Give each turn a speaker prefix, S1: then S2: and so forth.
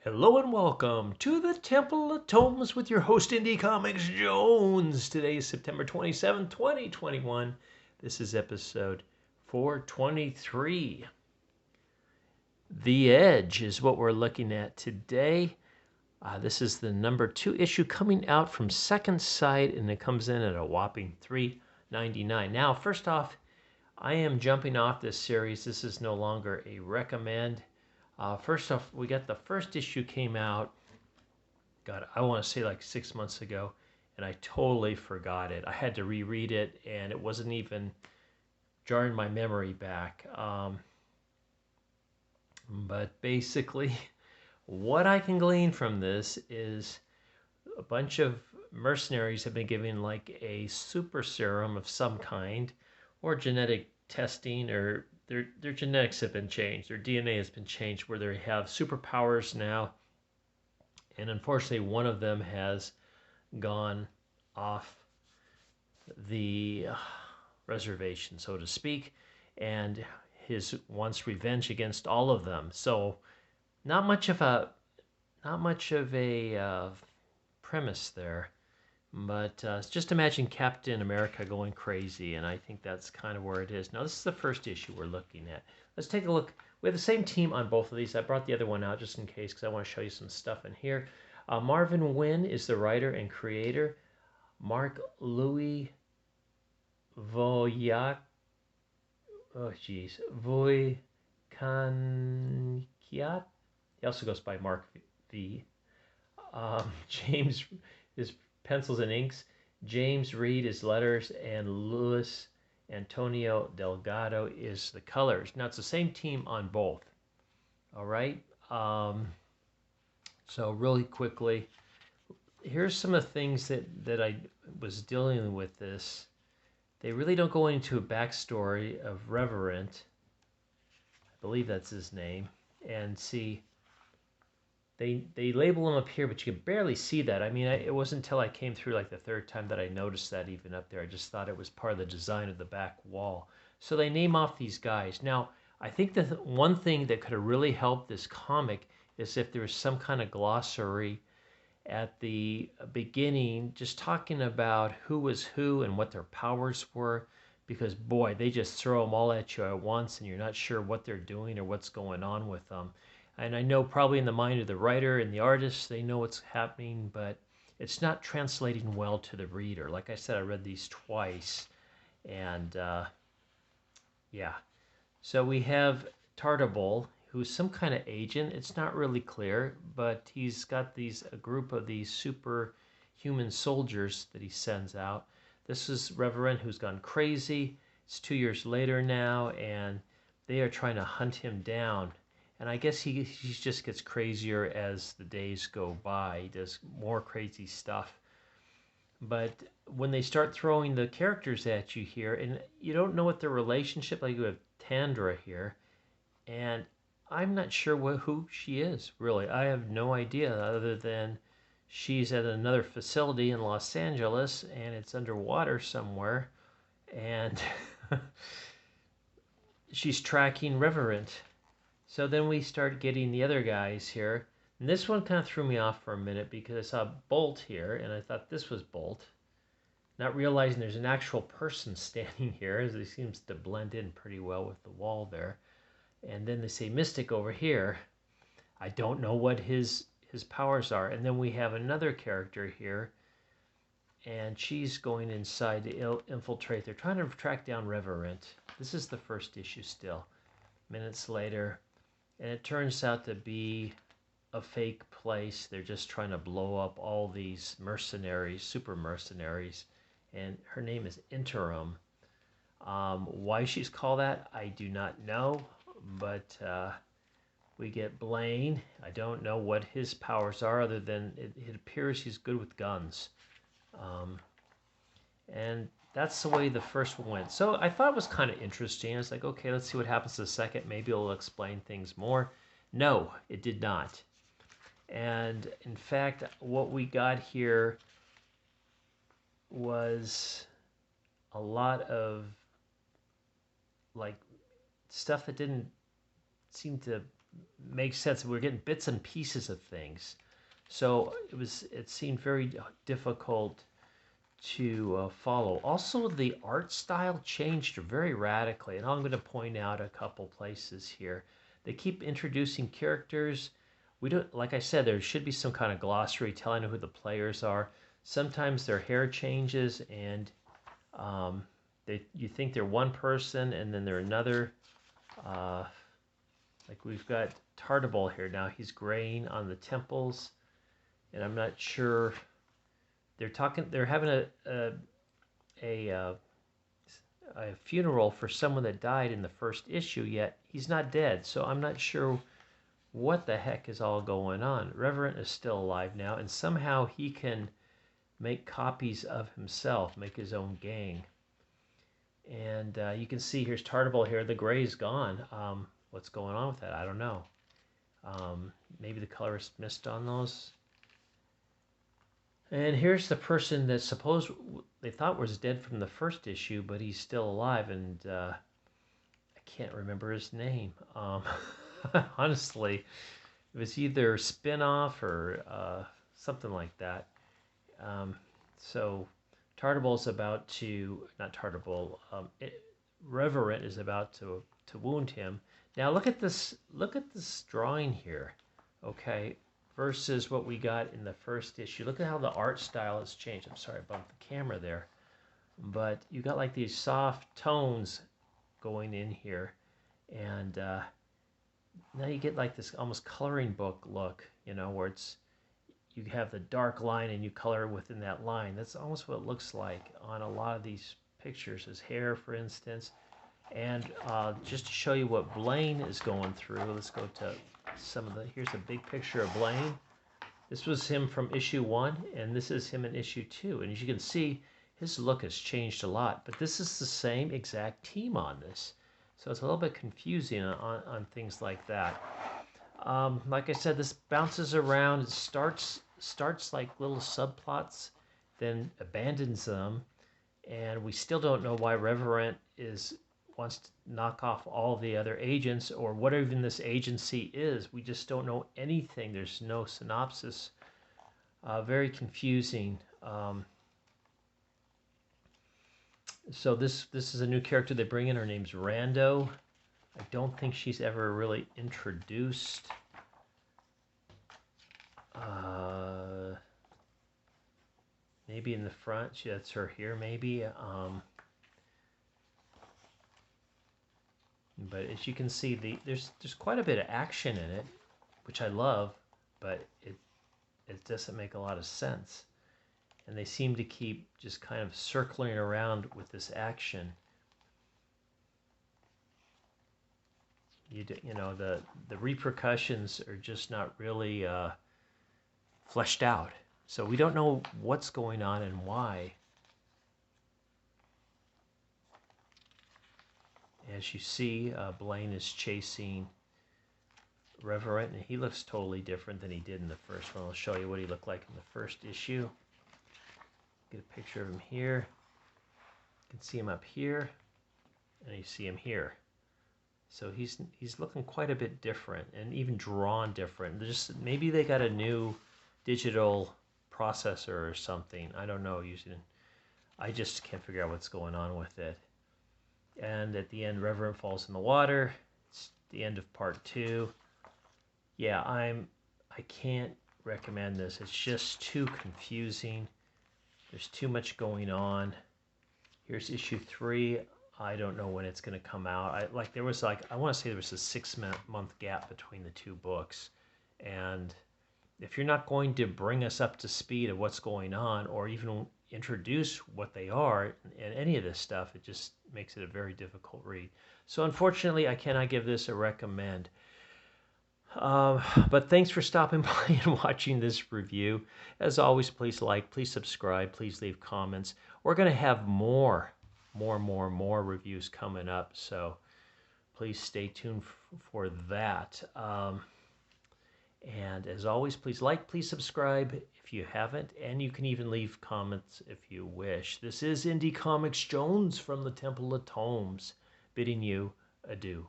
S1: Hello and welcome to the Temple of Tomes with your host, Indie Comics Jones. Today is September 27th, 2021. This is episode 423. The Edge is what we're looking at today. This is the number 2 issue coming out from Second Sight, and it comes in at a whopping $3.99. Now, first off, I am jumping off this series. This is no longer a recommend. First off, we got the first issue came out, God, I want to say like 6 months ago, and I totally forgot it. I had to reread it, and it wasn't even jarring my memory back. But basically, what I can glean from this is a bunch of mercenaries have been given like a super serum of some kind, or genetic testing, or their genetics have been changed. Their DNA has been changed where they have superpowers now. And unfortunately, one of them has gone off the reservation, so to speak, and his wants revenge against all of them. So, not much of a premise there, but just imagine Captain America going crazy, and I think that's kind of where it is. Now, this is the first issue we're looking at. Let's take a look. We have the same team on both of these. I brought the other one out just in case because I want to show you some stuff in here. Marvin Wynn is the writer and creator. Mark Louis Voyak, Voykankiat. He also goes by Mark V. James is pencils and inks. James Reed is letters, and Luis Antonio Delgado is the colors. Now it's the same team on both. All right. So really quickly, here's some of the things that I was dealing with this. They really don't go into a backstory of Reverent. I believe that's his name. And see, they label him up here, but you can barely see that. I mean, it wasn't until I came through like the third time that I noticed that even up there. I just thought it was part of the design of the back wall. So they name off these guys. Now, I think the one thing that could have really helped this comic is if there was some kind of glossary at the beginning, just talking about who was who and what their powers were, because boy, they just throw them all at you at once and you're not sure what they're doing or what's going on with them. And I know probably in the mind of the writer and the artist, they know what's happening, but it's not translating well to the reader. Like I said, I read these twice, and yeah. So we have Tartable, who's some kind of agent. It's not really clear, but he's got a group of these superhuman soldiers that he sends out. This is Reverend, who's gone crazy. It's 2 years later now, and they are trying to hunt him down. And I guess he just gets crazier as the days go by. He does more crazy stuff. But when they start throwing the characters at you here, and you don't know what their relationship, like you have Tandra here, and I'm not sure who she is, really. I have no idea other than she's at another facility in Los Angeles, and it's underwater somewhere, and she's tracking Reverent. So then we start getting the other guys here. And this one kind of threw me off for a minute because I saw Bolt here, and I thought this was Bolt. Not realizing there's an actual person standing here, as he seems to blend in pretty well with the wall there. And then they say Mystic over here. I don't know what his powers are. And then we have another character here, and she's going inside to infiltrate. They're trying to track down Reverent. This is the first issue still. Minutes later, and it turns out to be a fake place. They're just trying to blow up all these mercenaries, super mercenaries, and her name is Interim. Why she's called that, I do not know, but we get Blaine. I don't know what his powers are other than it appears he's good with guns. And that's the way the first one went. So I thought it was kind of interesting. I was like, okay, let's see what happens to the second. Maybe it'll explain things more. No, it did not. And in fact, what we got here was a lot of like stuff that didn't seem to make sense. We're getting bits and pieces of things. So it seemed very difficult to follow. Also, the art style changed very radically, and I'm going to point out a couple places here. They keep introducing characters. We don't, like I said, there should be some kind of glossary telling who the players are. Sometimes their hair changes, and you think they're one person, and then they're another. Like we've got Tartable here now. He's graying on the temples, and I'm not sure. They're having a funeral for someone that died in the first issue, yet he's not dead. So I'm not sure what the heck is all going on. Reverend is still alive now, and somehow he can make copies of himself, make his own gang. And you can see here's Tartable here. The gray's gone. What's going on with that? I don't know. Maybe the colorist missed on those. And here's the person that they thought was dead from the first issue, but he's still alive, and I can't remember his name. Honestly, it was either spin-off or something like that. So Tartable's about to, not Tartable, Reverent is about to wound him. Now look at this drawing here, okay, versus what we got in the first issue. Look at how the art style has changed. I'm sorry, I bumped the camera there. But you got like these soft tones going in here. And now you get like this almost coloring book look, you know, where you have the dark line and you color within that line. That's almost what it looks like on a lot of these pictures. His hair, for instance. And just to show you what Blaine is going through, let's go to here's a big picture of Blaine. This was him from issue 1, and this is him in issue 2. And as you can see, his look has changed a lot, but this is the same exact team on this. So it's a little bit confusing on things like that. Like I said, this bounces around. It starts like little subplots, then abandons them, and we still don't know why Reverent wants to knock off all the other agents, or what even this agency is. We just don't know anything. There's no synopsis. Very confusing. So this is a new character they bring in. Her name's Rando. I don't think she's ever really introduced. Maybe in the front. That's her here, maybe. But as you can see, there's quite a bit of action in it, which I love, but it doesn't make a lot of sense. And they seem to keep just kind of circling around with this action. You know, the repercussions are just not really fleshed out. So we don't know what's going on and why. As you see, Blaine is chasing Reverent, and he looks totally different than he did in the first one. I'll show you what he looked like in the first issue. Get a picture of him here. You can see him up here, and you see him here. So he's looking quite a bit different, and even drawn different. Maybe they got a new digital processor or something. I don't know. I just can't figure out what's going on with it. And at the end, Reverend falls in the water. It's the end of part 2. Yeah, I can't recommend this. It's just too confusing. There's too much going on. Here's issue 3. I don't know when it's going to come out. I want to say there was a 6-month gap between the 2 books. And if you're not going to bring us up to speed of what's going on, or even introduce what they are and any of this stuff, it just makes it a very difficult read. So unfortunately, I cannot give this a recommend. But thanks for stopping by and watching this review. As always, please like, please subscribe, please leave comments. We're going to have more reviews coming up, so please stay tuned for that. And as always, please like, please subscribe if you haven't, and you can even leave comments if you wish. This is Indie Comics Jones from the Temple of Tomes, bidding you adieu.